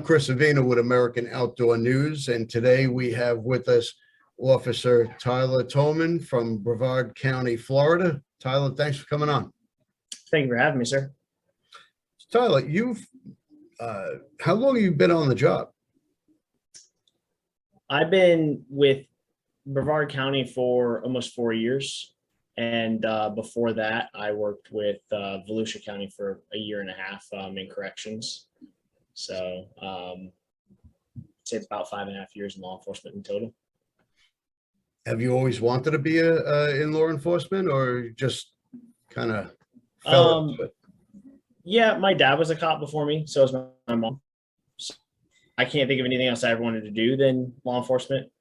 Chris Avina with American Outdoor News, and today we have with us Officer Tylor Thoman from Brevard County, Florida. Tylor, thanks for coming on. Thank you for having me, sir. Tylor, how long have you been on the job? I've been with Brevard County for almost 4 years. And before that, I worked with Volusia County for a year and a half in corrections. So I'd say it's about 5.5 years in law enforcement in total. Have you always wanted to be in law enforcement, or just kind of fell into it? Yeah, my dad was a cop before me, so was my mom. So I can't think of anything else I ever wanted to do than law enforcement.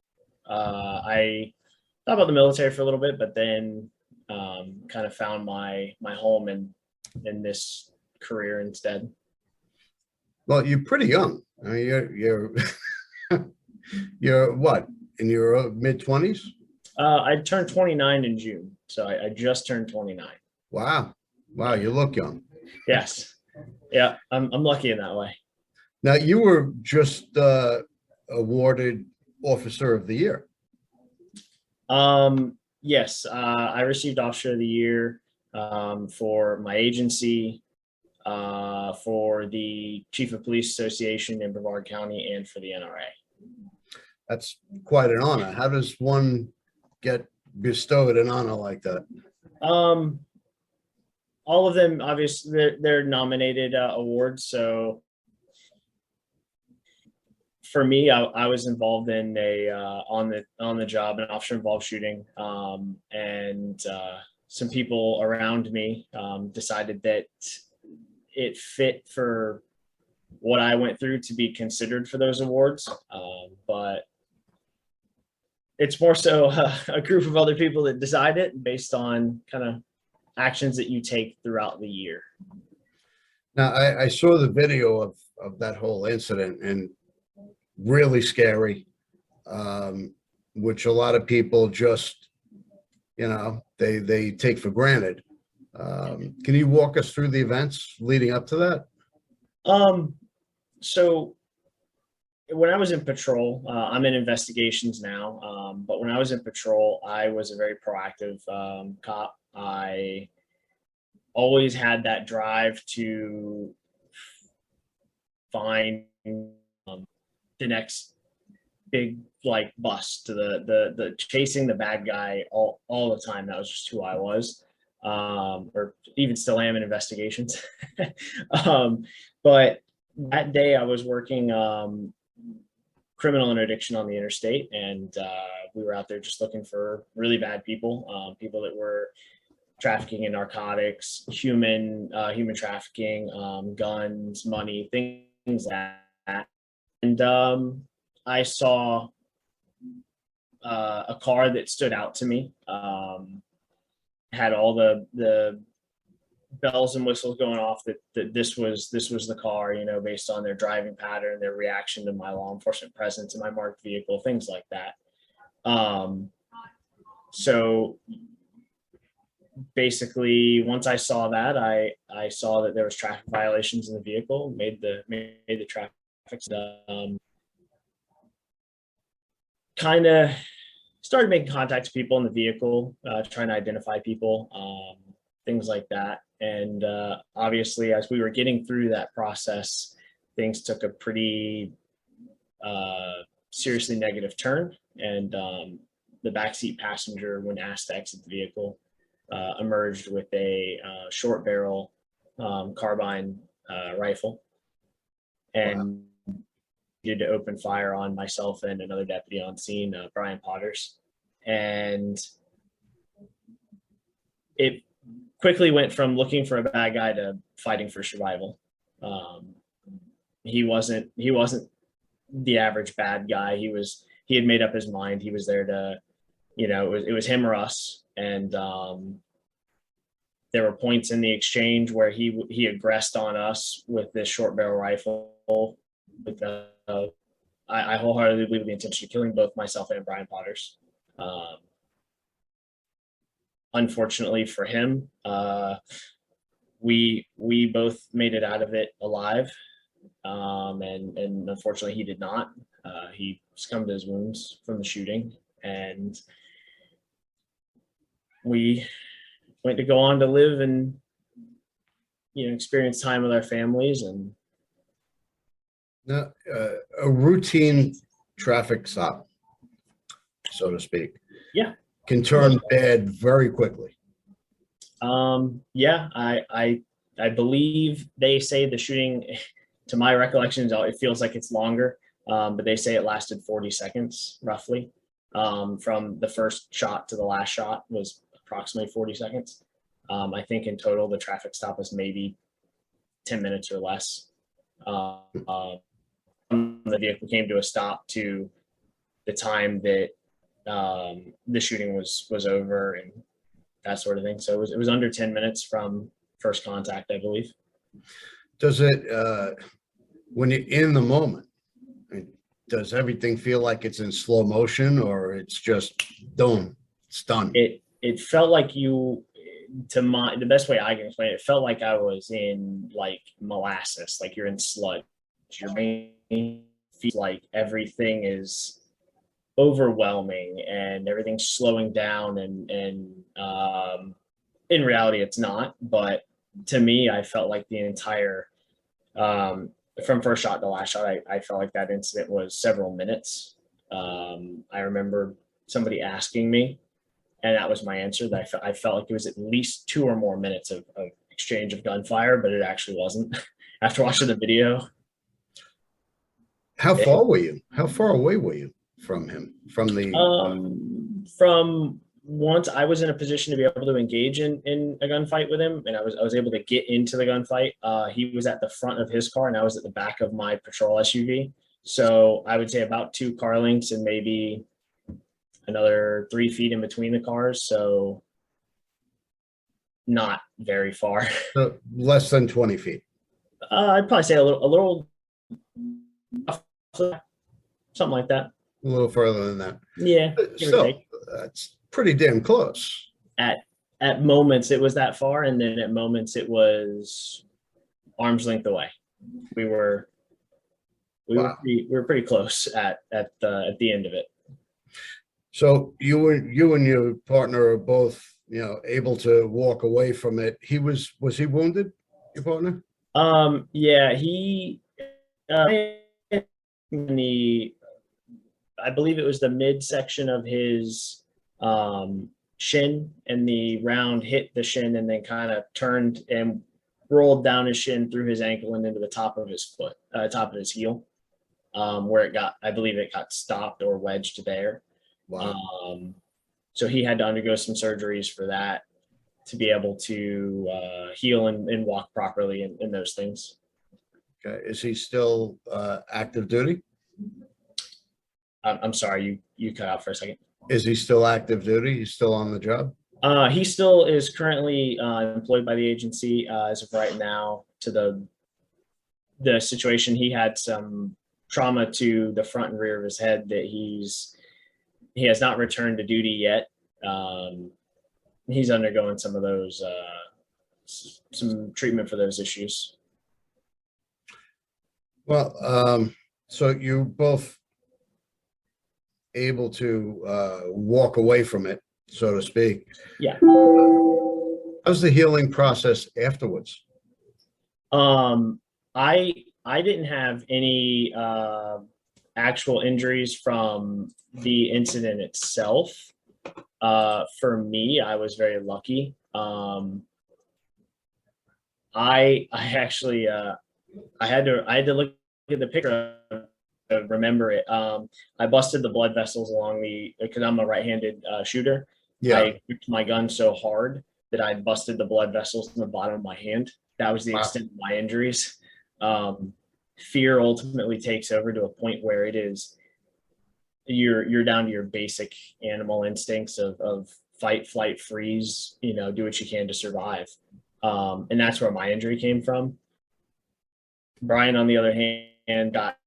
I thought about the military for a little bit, but then kind of found my home in this career instead. Well, you're pretty young. I mean, you're you're what, in your mid-20s? I turned 29 in June, so I just turned 29. Wow, you look young. Yes, yeah, I'm lucky in that way. Now, you were just awarded Officer of the Year. Yes, I received Officer of the Year for my agency, for the Chief of Police Association in Brevard County, and for the NRA. That's quite an honor. How does one get bestowed an honor like that? All of them, obviously, they're nominated awards. So for me, I was involved in a on the job, an officer involved shooting, and some people around me decided that it fit for what I went through to be considered for those awards. But it's more so a group of other people that decide it based on kind of actions that you take throughout the year. Now, I saw the video of that whole incident, and really scary, which a lot of people just, they take for granted. Can you walk us through the events leading up to that? So when I was in patrol, I'm in investigations now, but when I was in patrol, I was a very proactive cop. I always had that drive to find the next big bust, to the chasing the bad guy all the time. That was just who I was, or even still am in investigations. But that day I was working criminal interdiction on the interstate, and we were out there just looking for really bad people, people that were trafficking in narcotics, human trafficking, guns, money, things like that. And I saw a car that stood out to me, had all the bells and whistles going off that this was the car, based on their driving pattern, their reaction to my law enforcement presence in my marked vehicle, things like that. So basically, once I saw that, I saw that there was traffic violations in the vehicle, made the traffic, kind of started making contact with people in the vehicle, trying to identify people, things like that. And obviously, as we were getting through that process, things took a pretty seriously negative turn. And the backseat passenger, when asked to exit the vehicle, emerged with a short barrel carbine rifle, and needed to open fire on myself and another deputy on scene, Brian Potters. And it quickly went from looking for a bad guy to fighting for survival. He wasn't the average bad guy. He had made up his mind. He was there to, it was him or us. And there were points in the exchange where he aggressed on us with this short barrel rifle. With I wholeheartedly believe the intention of killing both myself and Brian Potters. Unfortunately for him, we both made it out of it alive. and unfortunately he did not. He succumbed to his wounds from the shooting, and we went to go on to live and experience time with our families. And Now, a routine traffic stop, so to speak, yeah, can turn bad very quickly. yeah, I believe they say the shooting, to my recollection, it feels like it's longer, but they say it lasted 40 seconds roughly. From the first shot to the last shot was approximately 40 seconds. I think in total the traffic stop was maybe 10 minutes or less. The vehicle came to a stop to the time that the shooting was over and that sort of thing. So it was under 10 minutes from first contact, I believe. Does it, when you're in the moment, does everything feel like it's in slow motion, or it's just done, it's done? It felt like the best way I can explain it felt like I was in like molasses, like you're in sludge. Your brain feels like everything is overwhelming and everything's slowing down, and in reality it's not. But to me, I felt like the entire from first shot to last shot, I felt like that incident was several minutes. I remember somebody asking me, and that was my answer, that I felt like it was at least 2 or more minutes of exchange of gunfire, but it actually wasn't. After watching the video. How far were you? How far away were you from him? From the from once I was in a position to be able to engage in a gunfight with him, and I was able to get into the gunfight. He was at the front of his car, and I was at the back of my patrol SUV. So I would say about 2 car lengths and maybe another 3 feet in between the cars. So not very far. less than 20 feet. I'd probably say a little, something like that. A little further than that. Yeah. Still, that's pretty damn close. At moments it was that far, and then at moments it was arm's length away. We were pretty close at the end of it. So you and your partner are both, able to walk away from it. Was he wounded, your partner? Yeah, he in the, I believe it was the midsection of his shin, and the round hit the shin and then kind of turned and rolled down his shin through his ankle and into the top of his foot, top of his heel, where I believe it got stopped or wedged there. Wow. So he had to undergo some surgeries for that to be able to heal and walk properly and those things. Okay. Is he still active duty? I'm sorry, you cut out for a second. Is he still active duty? He's still on the job? He still is currently employed by the agency as of right now. To the situation, he had some trauma to the front and rear of his head that he has not returned to duty yet. He's undergoing some of those some treatment for those issues. Well, so you both able to walk away from it, so to speak. Yeah. How's the healing process afterwards? I didn't have any actual injuries from the incident itself. For me, I was very lucky. I actually I had to look at the picture to remember it. I busted the blood vessels along because I'm a right-handed shooter. Yeah. I gripped my gun so hard that I busted the blood vessels in the bottom of my hand. That was the extent of my injuries. Fear ultimately takes over to a point where it is you're down to your basic animal instincts of fight, flight, freeze, do what you can to survive. And that's where my injury came from. Brian, on the other hand, got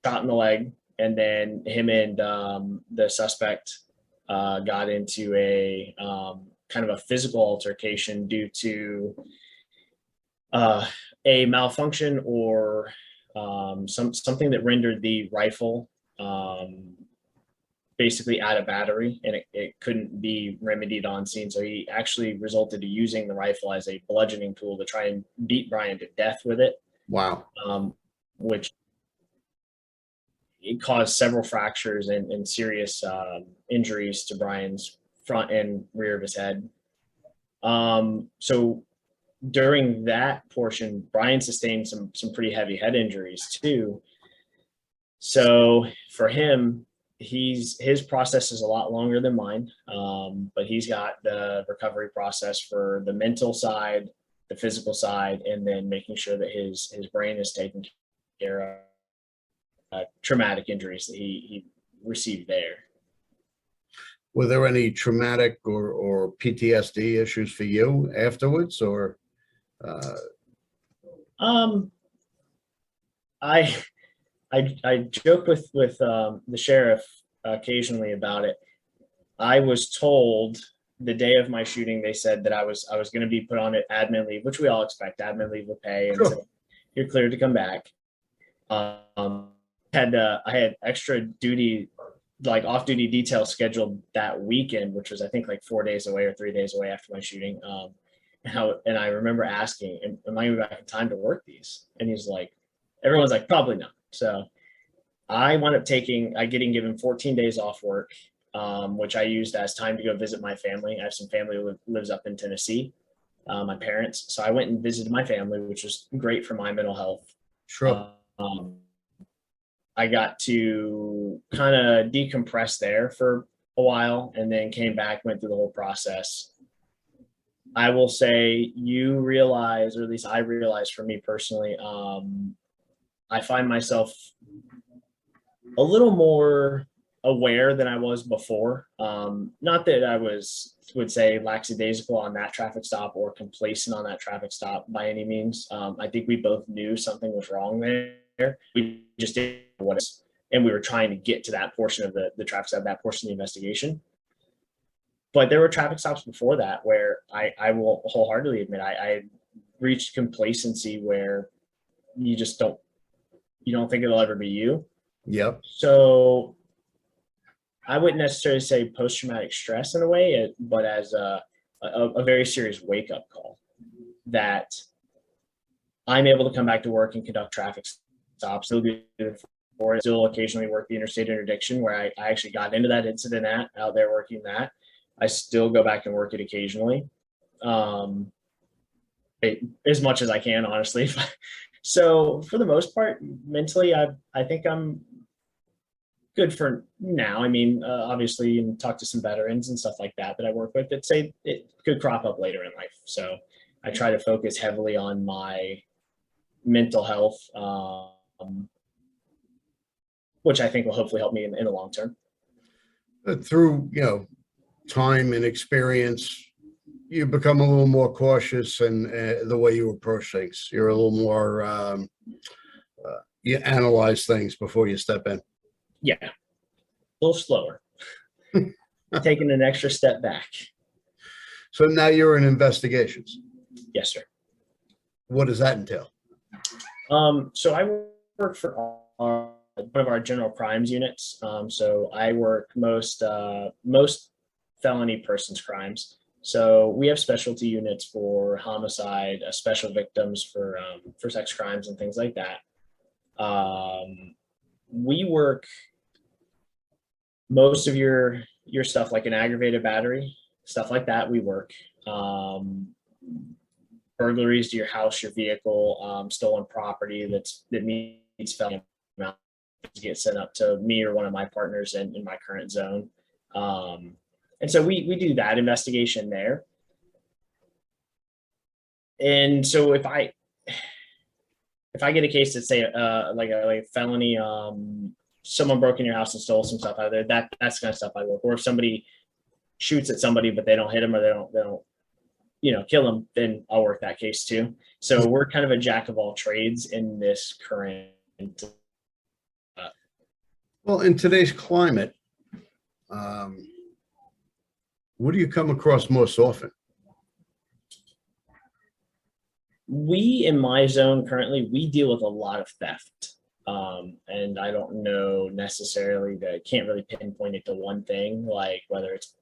shot in the leg, and then him and the suspect got into a kind of a physical altercation due to a malfunction or something that rendered the rifle basically out of battery, and it couldn't be remedied on scene. So he actually resulted to using the rifle as a bludgeoning tool to try and beat Brian to death with it. Wow. Which it caused several fractures and serious injuries to Brian's front and rear of his head. So during that portion, Brian sustained some pretty heavy head injuries too. So for him, his process is a lot longer than mine, but he's got the recovery process for the mental side, the physical side, and then making sure that his brain is taken care of traumatic injuries that he received there. Were there any traumatic or PTSD issues for you afterwards, or? I joke with the sheriff occasionally about it. I was told the day of my shooting, they said that I was going to be put on admin leave, which we all expect, admin leave with pay, and so you're cleared to come back. I had extra duty, like off-duty detail scheduled that weekend, which was I think like 4 days away or 3 days away after my shooting. And I remember asking, am I going to be back in time to work these? And he's like, everyone's like, probably not. So I wound up getting given 14 days off work, which I used as time to go visit my family. I have some family who lives up in Tennessee, my parents. So I went and visited my family, which was great for my mental health. Sure. I got to kind of decompress there for a while and then came back, went through the whole process. I will say you realize, or at least I realized for me personally, I find myself a little more aware than I was before. Not that I would say lackadaisical on that traffic stop or complacent on that traffic stop by any means. I think we both knew something was wrong there. We just didn't know what it was, and we were trying to get to that portion of the traffic stop, that portion of the investigation. But there were traffic stops before that where I will wholeheartedly admit I reached complacency where you just don't think it'll ever be you. Yep. So I wouldn't necessarily say post-traumatic stress in a way, but as a very serious wake-up call that I'm able to come back to work and conduct traffic stops. Still occasionally work the interstate interdiction where I actually got into that incident out there working that. I still go back and work it occasionally, as much as I can, honestly. So for the most part, mentally, I think I'm good for now. I mean, obviously, you can talk to some veterans and stuff like that I work with that say it could crop up later in life. So I try to focus heavily on my mental health, which I think will hopefully help me in the long term. Through, time and experience, you become a little more cautious in the way you approach things. You're a little more, you analyze things before you step in. Yeah, a little slower, taking an extra step back. So now you're in investigations. Yes, sir. What does that entail? So I work for one of our general crimes units. So I work most felony persons crimes. So we have specialty units for homicide, special victims for sex crimes and things like that. We work most of your stuff like an aggravated battery, stuff like that. We work burglaries to your house, your vehicle, stolen property that needs felony amount to get sent up to me or one of my partners in my current zone. And so we do that investigation there. And so if I get a case that say like a felony, someone broke in your house and stole some stuff out of there, that's the kind of stuff I work. Or if somebody shoots at somebody but they don't hit them or they don't kill them, then I'll work that case too. So we're kind of a jack of all trades in this current. Well, in today's climate, what do you come across most often? We in my zone currently, we deal with a lot of theft. And I don't know necessarily that can't really pinpoint it to one thing, like whether it's,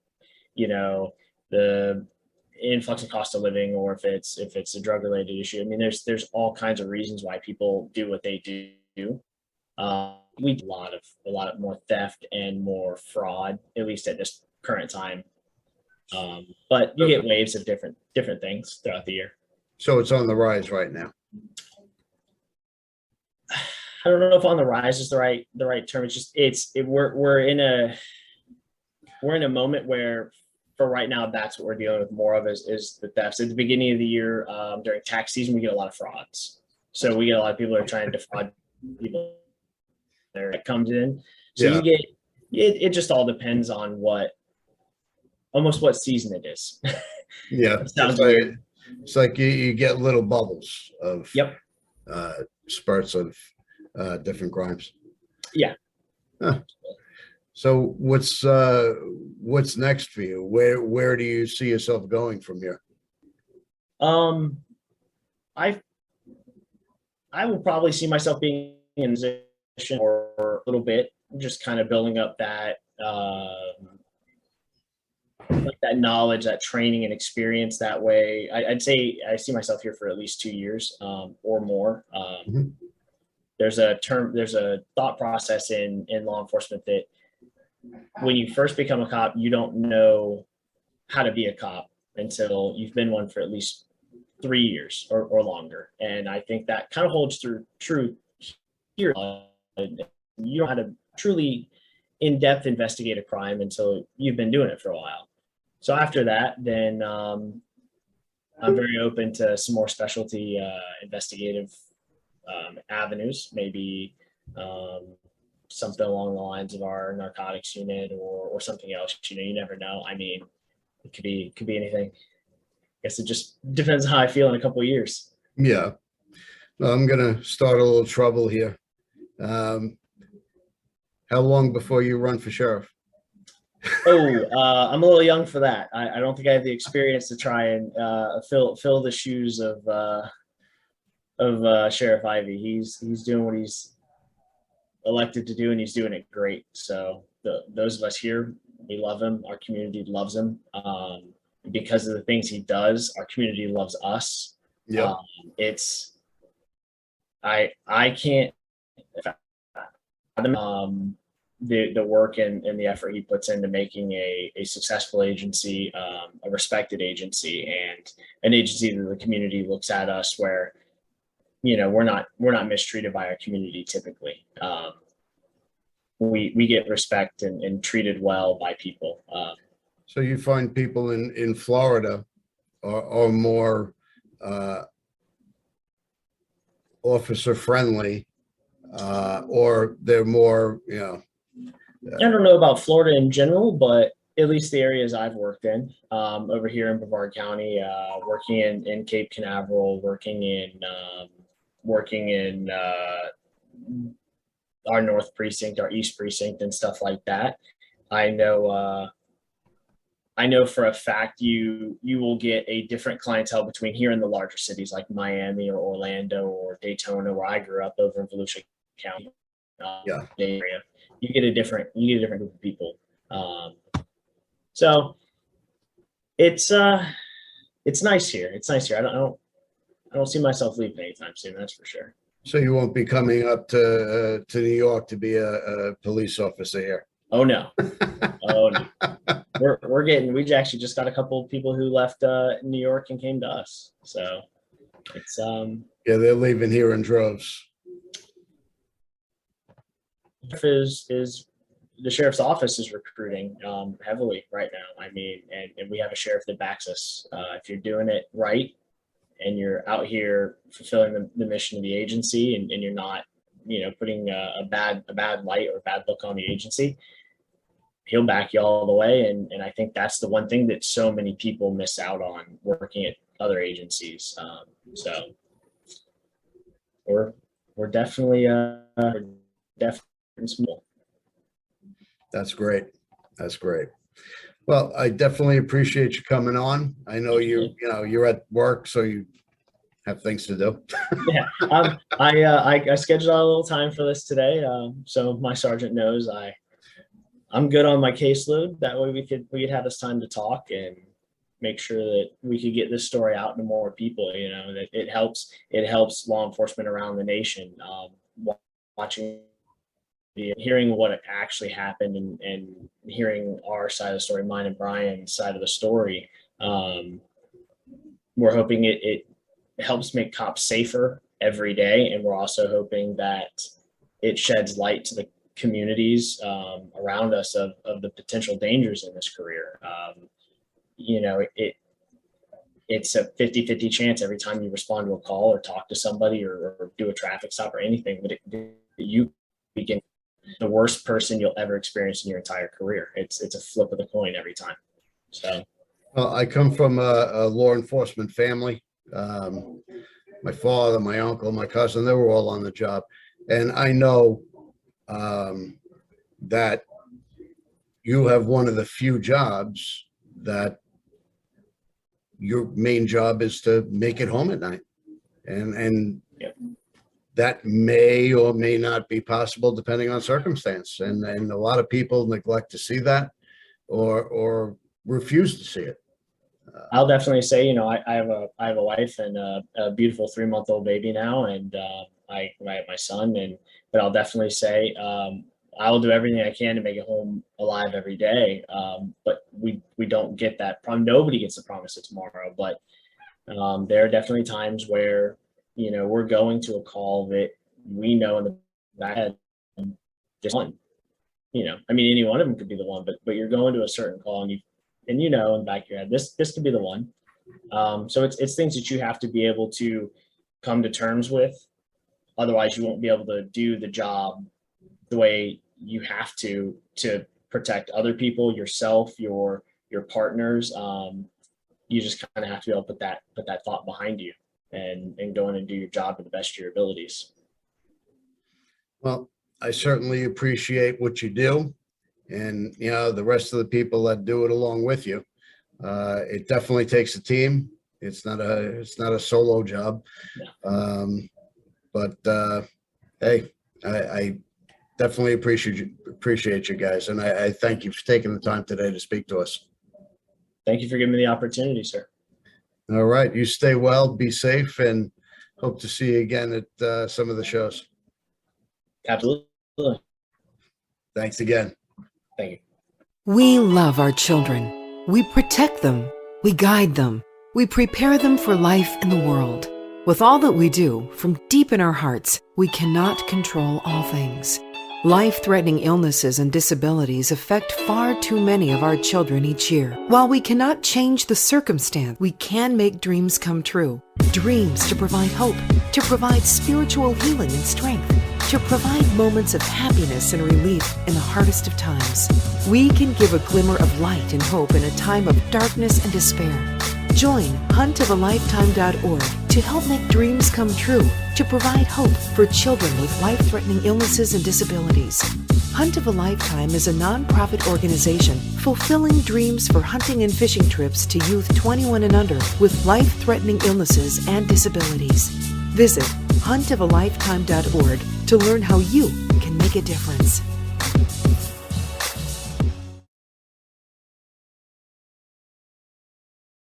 you know, the influx of cost of living or if it's a drug related issue. I mean, there's all kinds of reasons why people do what they do. We do a lot of more theft and more fraud, at least at this current time. But you get waves of different things throughout the year. So it's on the rise right now. I don't know if on the rise is the right term. It's just we're in a moment where for right now that's what we're dealing with more of is the thefts. At the beginning of the year, during tax season, we get a lot of frauds. So we get a lot of people that are trying to defraud people there that comes in. So Yeah. you get it just all depends on almost what season it is. Yeah. It sounds It's like, weird. it's like you get little bubbles of Yep. spurts of different crimes. Yeah. Huh. So what's next for you? Where do you see yourself going from here? Um, I I will probably see myself being in a position for a little bit, just kind of building up like that knowledge, that training and experience that way. I'd say I see myself here for at least 2 years or more. Mhm. There's a thought process in law enforcement that when you first become a cop, you don't know how to be a cop until you've been one for at least 3 years or longer. And I think that kind of holds true here. You don't know how to truly in-depth investigate a crime until you've been doing it for a while. So after that, then I'm very open to some more specialty investigative avenues, maybe something along the lines of our narcotics unit or something else. You never know. I mean, it could be anything. I guess it just depends on how I feel in a couple of years. Yeah. Well, I'm gonna start a little trouble here. Um, how long before you run for sheriff? Oh, I'm a little young for that. I don't think I have the experience to try and fill the shoes of Sheriff Ivy. He's doing what he's elected to do, and he's doing it great. So those of us here, we love him. Our community loves him. Because of the things he does, our community loves us. Yeah. It's I can't fathom the work and the effort he puts into making a successful agency, a respected agency, and an agency that the community looks at us where we're not mistreated by our community typically. We get respect and treated well by people. So you find people in Florida are more officer friendly, or they're more, I don't know about Florida in general, but at least the areas I've worked in, over here in Brevard County, working in Cape Canaveral, working in our North Precinct, our East Precinct, and stuff like that. I know for a fact you will get a different clientele between here and the larger cities like Miami or Orlando or Daytona, where I grew up over in Volusia County, Yeah. area. You get a different group of people. So it's nice here. It's nice here. I don't see myself leaving anytime soon. That's for sure. So you won't be coming up to New York to be a police officer here. Oh no. Oh no. We actually just got a couple of people who left New York and came to us. So it's Yeah, they're leaving here in droves. is the sheriff's office is recruiting heavily right now. I mean, and we have a sheriff that backs us. If you're doing it right and you're out here fulfilling the mission of the agency, and you're not, putting a bad light or bad look on the agency, he'll back you all the way. And I think that's the one thing that so many people miss out on working at other agencies. So we're definitely small. That's great. That's great. Well, I definitely appreciate you coming on. I know you're at work, so you have things to do. Yeah, I scheduled out a little time for this today, so my sergeant knows I'm good on my caseload. That way we could have this time to talk and make sure that we could get this story out to more people. You know, that it helps law enforcement around the nation. Watching, hearing what actually happened, and hearing our side of the story, mine and Brian's side of the story. We're hoping it helps make cops safer every day, and we're also hoping that it sheds light to the communities around us of the potential dangers in this career. You know, it's a 50-50 chance every time you respond to a call or talk to somebody or do a traffic stop or anything, but you begin the worst person you'll ever experience in your entire career. It's a flip of the coin every time. So, Well, I come from a law enforcement family. My father, my uncle, my cousin, they were all on the job. And I know that you have one of the few jobs that your main job is to make it home at night. And Yep. that may or may not be possible depending on circumstance. And a lot of people neglect to see that or refuse to see it. I'll definitely say, you know, I have a wife and a beautiful 3-month-old baby now, and I have my son, but I'll definitely say I will do everything I can to make it home alive every day. But we don't get that. Nobody gets the promise of tomorrow. But there are definitely times where, you know, we're going to a call that we know in the back end, this one. You know, I mean, any one of them could be the one, but you're going to a certain call and you know in the back of your head, this could be the one. So it's things that you have to be able to come to terms with. Otherwise, you won't be able to do the job the way you have to protect other people, yourself, your partners. You just kind of have to be able to put that thought behind you and go in and do your job to the best of your abilities. Well, I certainly appreciate what you do, and you know the rest of the people that do it along with you. It definitely takes a team. It's not a solo job. But hey, I definitely appreciate you guys, and I thank you for taking the time today to speak to us. Thank you for giving me the opportunity, sir. All right, you stay well, be safe, and hope to see you again at some of the shows. Absolutely. Thanks again. Thank you. We love our children. We protect them. We guide them. We prepare them for life in the world. With all that we do, from deep in our hearts, we cannot control all things. Life-threatening illnesses and disabilities affect far too many of our children each year. While we cannot change the circumstance, we can make dreams come true. Dreams to provide hope, to provide spiritual healing and strength, to provide moments of happiness and relief in the hardest of times. We can give a glimmer of light and hope in a time of darkness and despair. Join huntofalifetime.org to help make dreams come true, to provide hope for children with life-threatening illnesses and disabilities. Hunt of a Lifetime is a nonprofit organization fulfilling dreams for hunting and fishing trips to youth 21 and under with life-threatening illnesses and disabilities. Visit huntofalifetime.org to learn how you can make a difference.